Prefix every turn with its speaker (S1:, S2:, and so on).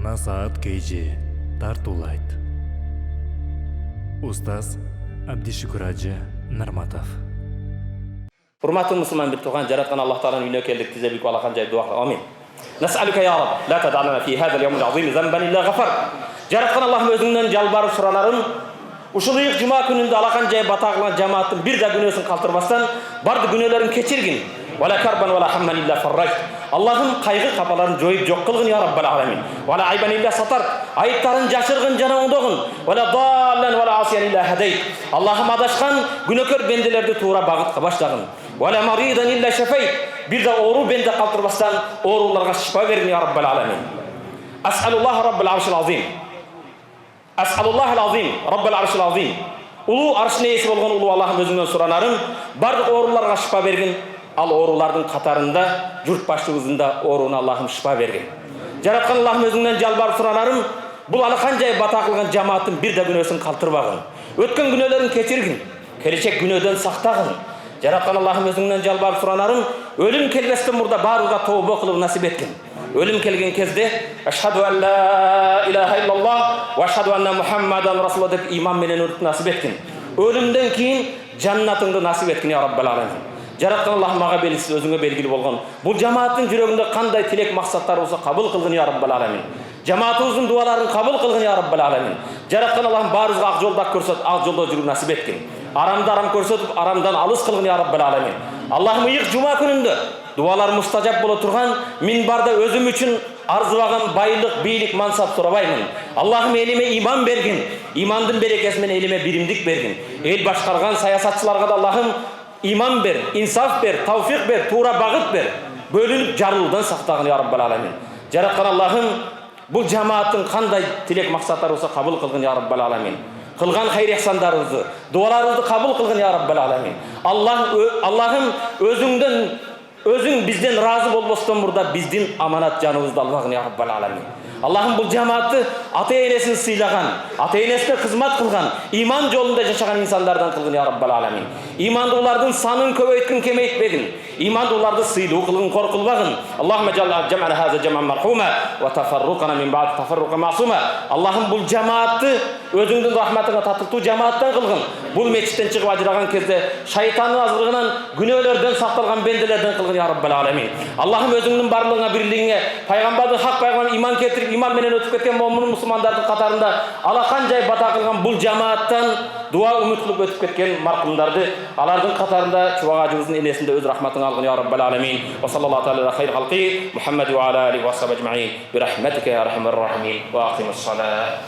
S1: Жаңа саат KG тартуулайт. Устаз Абдишүкүр Ажы Нарматов.
S2: Урматтуу мусулман бир тууган, жараткан Аллах Тааланын үйүнө келдик. Тизебик балакан жай дуа кылып. Амин. Нас'алука я Рабб, ла тад'ална фи хаза al-yawm al-azim zamban illa ghafar. Жараткан Аллахым өзүңдөн жалбарып суранарым. Ушул ыйык жума күнүндө алакан жай бата кылган жамааттын бир да күнөөсүн калтырбастан барды күнөөлөрүн кечиргин. Вала карбан вала хамман илля фаррaj. Аллахым кайгы капаларын жоюп жок кылгын я Раббал аламин. Вала айбан илля сатар. Айыптарын жашыргын жана оңдогун. Вала даллан вала асиян илля хадайт. Аллахым адашкан күнөөкөр бенделерди туура багытка баштагын. Вала маридан илля шафайт. Бир да оору бенде калтырбастан ооруларга шифа бергин я Раббал аламин. Ас'алуллах Раббал аршил азим. Ас'алуллах ал-азим, Раббал аршил азим. Улуу арштын ээси болгон улуу Аллахым өзүңдөн суранарым, бардык ооруларга шифа бергин. Ал оорулардын катарында журт башчыбызында ооруна Аллахым шифа бергин. Жараткан Аллахым өзүңдөн жалбарып суранарым, бул алакан жай бата кылган жамааттын бир да күнөөсүн калтырбагын. Өткөн күнөөлөрүн кечиргин, келечек күнөөдөн сактагын. Жараткан Аллахым өзүңдөн жалбарып суранарым, өлүм келбестен мурда баарыбызга тобо кылып насип эткин. Ölüm kelgen kezde eşhedü en la ilahe illallah ve eşhedü enne Muhammadan Rasulullah dep iman menen ölüp nasip etkin. Ölümden keyin jannatыңды nasip etkin ya Rabbal alamin. Жараткан Аллах мага белгисиз өзүңө белгилүү болгон. Бул жамааттын жүрөгүндө кандай тилек максаттар болсо кабыл кылгын ya Rabbal alamin. Жамаатыбыздын дуаларын кабыл кылгын ya Rabbal alamin. Жараткан Аллахым баарыбызга ак жолдо көрсөтүп, ак жолдо жүрүү насip etkin. Арамды арам көрсөтүп, арамдан алыс кылгын ya Rabbal alamin. Аллахым ыйык жума күнүндө дуалар мустажап боло турган минбарда өзүм үчүн арзыбаган байлык, бийлик, мансап сурабаймын. Аллахым элиме иман бергин, имандын берекеси менен элиме биримдик бергин. Эл башкарган саясатчыларга да Аллахым иман бер, инсаф бер, тавфик бер, туура багыт бер. Бөлүнүп жарылуудан сактагын ya Rabbal alamin. Жараткан Аллахым бул жамааттын кандай тилек максаттары болсо кабыл кылгын ya Rabbal alamin. Кылган хайыр ихсандарыбызды, дуаларыбызды кабыл кылгын ya Rabbal alamin. Аллахым өзүң бизден разы болбостон мурда биздин аманат жаныбызды албагын ya Rabbal alamin. Аллахым бул жамаатты ата-энесин сыйлаган, ата-энесине кызмат кылган, иман жолунда жашаган инсандардан кылгын ya Rabbal alamin. Имандуулардын санын көбөйткүн, кемейтпегин. Имандууларды сыйлуу кылгын, коркулбагын. Аллахумма жалла жам'ана хаза жам'ан мархума ва тафарруқана мин бa'д тафарруqa мa'сума. Аллахым бул жамаатты өзүңдүн рахматыңа татыктуу жамааттан кылгын. Бул мечиттен чыгып ажыраган кезде шайтандын азгырыгынан, күнөөлөрдөн сакталган бенделерден кылгын ya Rabbal alamin. Аллахым өзүңдүн барлыгыңа бирлигиңе, пайгамбардын хак пайгамбар иман кетирип, иман менен өтүп кеткен момун мусулмандардын катарында алакан жай бата кылган бул жамааттан дуа умут кылып өтүп кеткен маркумдарды алардын катарында чубак ажыбыздын энесинде өз рахматыңа алгын ya Rabbal alamin. Ва саллаллаху аля хайр халқи Мухаммад ва аля алихи ва сахби ажмаин. Бирахматика я архамар рахимин. Ва акимус салат.